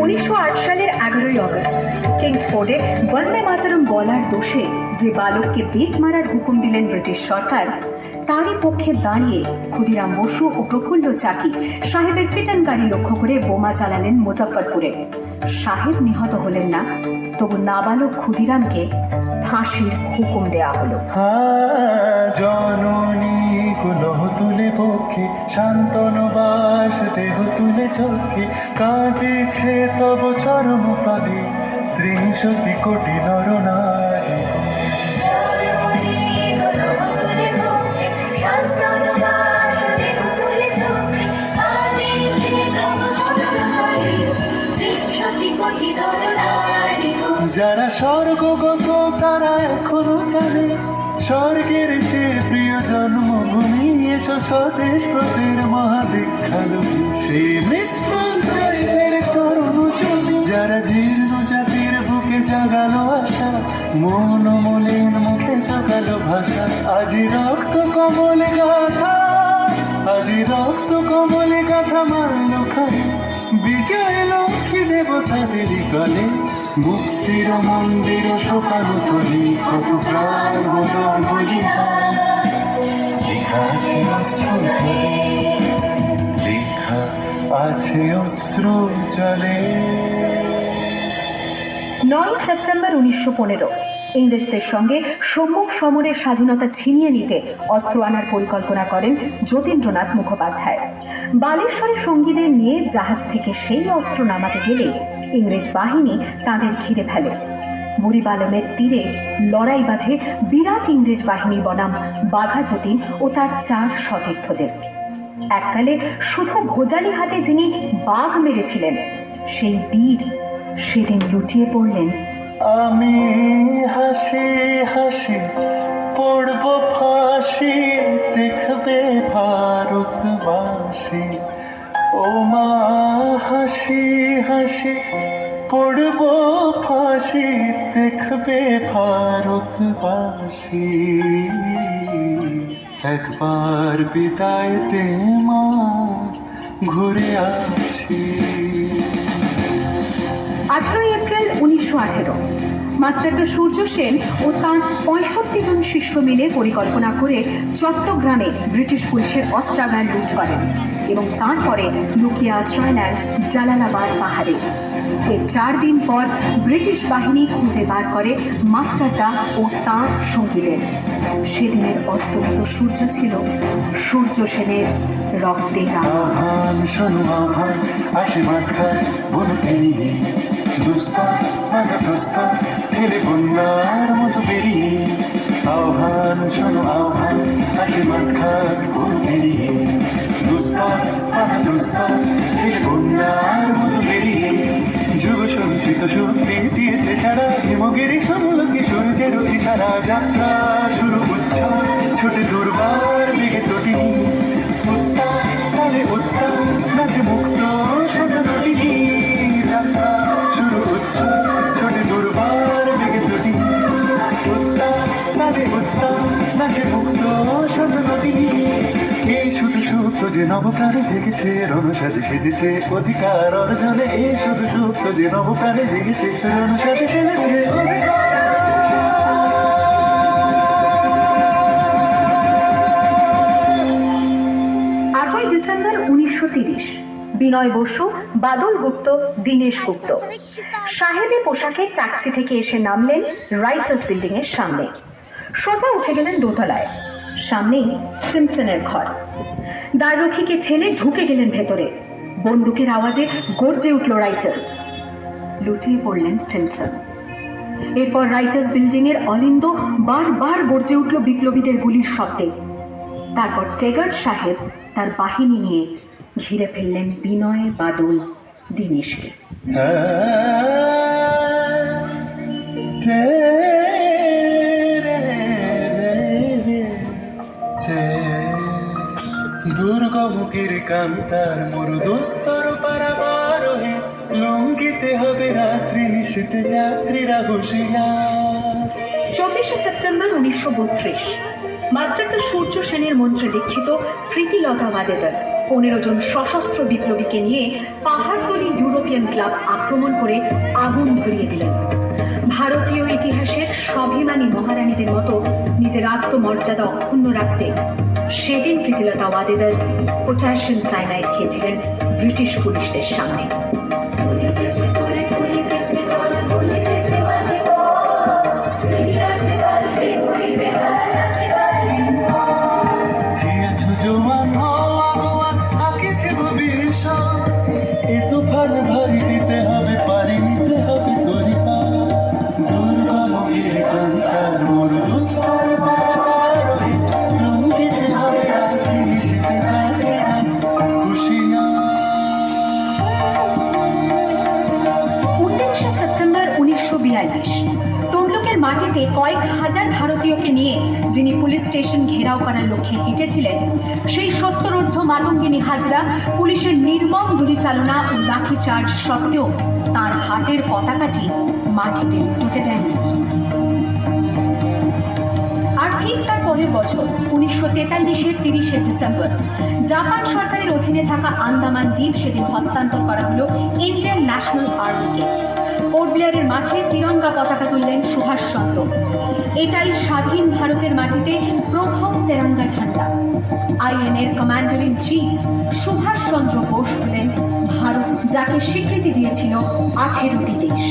1908 সালের 11ই অগস্ট কিংসফোর্ডে বন্দে মাতরম বলার দোষে যে বালককে বেত মারার হুকুম দিলেন ব্রিটিশ সরকার, তারই পক্ষে দাঁড়িয়ে ক্ষুদিরাম বসু ও প্রফুল্ল চাকি সাহেবের ফিটন গাড়ি লক্ষ্য করে বোমা চালালেন মুজফ্ফরপুরে। সাহেব নিহত হলেন না, তবু নাবালক ক্ষুদিরামকে ফাঁসির হুকুম দেয়া হলো। জননী কুলহ তুলে পক্ষে শান্তনু বাস দেহ তুলে চোখে কাঁদিছে তব চরণ তলে ৩০ কোটি নরনারী। যারা স্বর্গগত তারা এখনো জানে স্বর্গের চেয়ে প্রিয় জন্মভূমি, এসো স্বদেশ প্রতের মহাদীক্ষালু সে মৃত্যুঞ্জয়ের চরণ জমি। যারা জীর্ণ জাতির বুকে জাগালো আশা, মন মলিন মুখে জগালো ভাষা, আজি রক্ত কমলে গাথা, আজি রক্ত কমলে গাথা মাল্য খাই বিজয় লক্ষ্মী দেবতাদেরই গলে। মুক্তির মন্দির শোকানো তলি কত প্রায় বদল বলিদান, লেখা আছে অশ্রু জলে, লেখা আছে অশ্রু জলে। 9 সেপ্টেম্বর 1915 ইংরেজদের সঙ্গে সম্মুখ সমরের স্বাধীনতা ছিনিয়ে নিতে অস্ত্র আনার পরিকল্পনা করেন যতীন্দ্রনাথ মুখোপাধ্যায়। বালেশ্বরে সঙ্গীদের নিয়ে জাহাজ থেকে সেই অস্ত্র নামাতে গেলে ইংরেজ বাহিনী তাদের ঘিরে ফেলে। বুড়িবালমের তীরে লড়াই বাঁধে বিরাট ইংরেজ বাহিনী বনাম বাঘা যতীন ও তার 4 সতীর্থদের। এককালে শুধু ভোজালি হাতে যিনি বাঘ মেরেছিলেন, সেই বীর সেদিন লুটিয়ে পড়লেন। আমি হাসি হাসি পড়ব ফাঁসি, দেখবে ভারতবাসী। ও মা হাসি হাসি পড়ব ফাঁসি, দেখবে ভারতবাসী। একবার বিদায় দে মা, ঘুরে আসি। 18 এপ্রিল 1918 মাস্টারদা সূর্য সেন ও তাঁর 65 জন শিষ্য মিলে পরিকল্পনা করে চট্টগ্রামে ব্রিটিশ পুলিশের অস্ত্রাগার লুট করেন এবং তারপরে লুকিয়ে আশ্রয় নেন জালালাবাদ পাহাড়ে। এর 4 দিন পর ব্রিটিশ বাহিনী খুঁজে বার করে মাস্টারদা ও তাঁর সঙ্গীদের। সেদিনের অস্তমিত সূর্য ছিল সূর্য সেনের রক্তে আহ্বান শোনো আহ্বান, আসে মাঠখান বনু পেরিয়ে, দুস্তর মাথা প্রস্তর ঠেলে বন্যার মতো বেরিয়ে। আহ্বান শোনো আহ্বান, আসে মাঠখান বনু পেরিয়ে, দুস্তর মাথা প্রস্তর ঠেলে বন্যার মতো বেরিয়ে। যুগ সঞ্চিত শক্তি দিয়েছে সারা, হিমগিরি সমলকে সূর্যের ইশারা। যাত্রা শুরু উচ্ছ্বাস ছোটে দুর্বার বেগে তটিনী, উত্তাপ তালে উত্তাপ নাচে মুক্ত শতনটিনী। যাত্রা শুরু উচ্ছ্বাস ছোটে দুর্বার বেগে তটিনী, উত্তাপ তালে উত্তাপ নাচে মুক্ত শতনটিনী। এই শুধু সুপ্ত যে নবপ্রাণে জেগেছে, রণসাজে সেজেছে অধিকার অর্জনে। এই শুধু সুপ্ত যে নবপ্রাণে জেগেছে, রণসাজে সেজেছে অধিকার। 8 ডিসেম্বর 1930 বিনয় বসু, বাদল গুপ্ত, দীনেশ গুপ্ত সাহেবী পোশাকে ট্যাক্সি থেকে এসে নামলেন রাইটার্স বিল্ডিং এর সামনে। সোজা উঠে গেলেন দোতলায়। সামনেই সিমসনের ঘর। দ্বাররক্ষীকে ঠেলে ঢুকে গেলেন ভেতরে। বন্দুকের আওয়াজে গর্জে উঠল রাইটার্স। লুটিয়ে পড়লেন সিমসন। এরপর রাইটার্স বিল্ডিং এর অলিন্দ বারবার গর্জে উঠল বিপ্লবীদের গুলির শব্দে। তারপর টেগার্ড সাহেব তার বাহিনী নিয়ে ঘিরে ফেললেন বিনয়, বাদল, দীনেশকে। দুর্গমুখীর কান্তার মরুদস্তর পারাবার হয়ে, লঙ্ঘিতে হবে রাত্রি নিশীতে যাত্রীরা বসিয়া। 24 সেপ্টেম্বর 1932 মাস্টারদা সূর্য সেনের মন্ত্রে দীক্ষিত প্রীতিলতা ওয়াদেদার 15 জন সশস্ত্র বিপ্লবীকে নিয়ে পাহাড়তলি ইউরোপিয়ান ক্লাব আক্রমণ করে আগুন ধরিয়ে দিলেন। ভারতীয় ইতিহাসের স্বাভিমানী মহারানীদের মতো নিজের আত্মমর্যাদা অক্ষুণ্ণ রাখতে সেদিন প্রীতিলতা ওয়াদেদার পটাশিয়াম সাইনাইড খেয়েছিলেন ব্রিটিশ পুলিশদের সামনে। দিয়েছো জোয়ান ভগবান আঁকেছে ভবিষ্যৎ এ তুফান ভারী দিতে হবে পারি নিতে হবে তোরি পা দুর্গম গিরিকান্তার মোর দুস্তার পারাপারোহে লঙ্ঘিতে হবে রাত্রি নিশীতে যাবে না হুঁশিয়ার 19শে সেপ্টেম্বর 1942 তমলুকের মাটিতে কয়েক হাজার ভারতীয়কে নিয়ে যিনি পুলিশ স্টেশন ঘেরাও করার লক্ষ্যে হেঁটেছিলেন, সেই সত্তরোর্ধ্ব মাতঙ্গিনী হাজরা পুলিশের নির্মম গুলিচালনা ও লাঠিচার্জ সত্ত্বেও তার হাতের পতাকাটি মাটিতে লুটোতে দেন। আর ঠিক তার পরের বছর 1943-এর 30শে ডিসেম্বর জাপান সরকারের অধীনে থাকা আন্দামান দ্বীপ সেদিন হস্তান্তর করা হলো ইন্ডিয়ান ন্যাশনাল আর্মিকে। পোর্ট ব্লেয়ারের মাঠে তিরঙ্গা পতাকা তুললেন সুভাষচন্দ্র। এটাই স্বাধীন ভারতের মাটিতে প্রথম তেরঙ্গা ঝান্ডা। আইএনএর commander in chief Subhash Chandra Bose হলেন ভারত, যাকে স্বীকৃতি দিয়েছিল 18টি দেশ।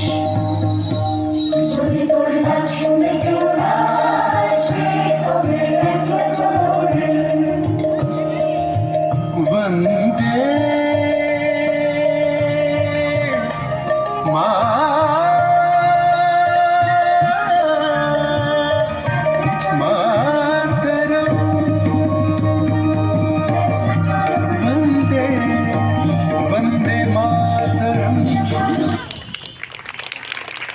वंदे मा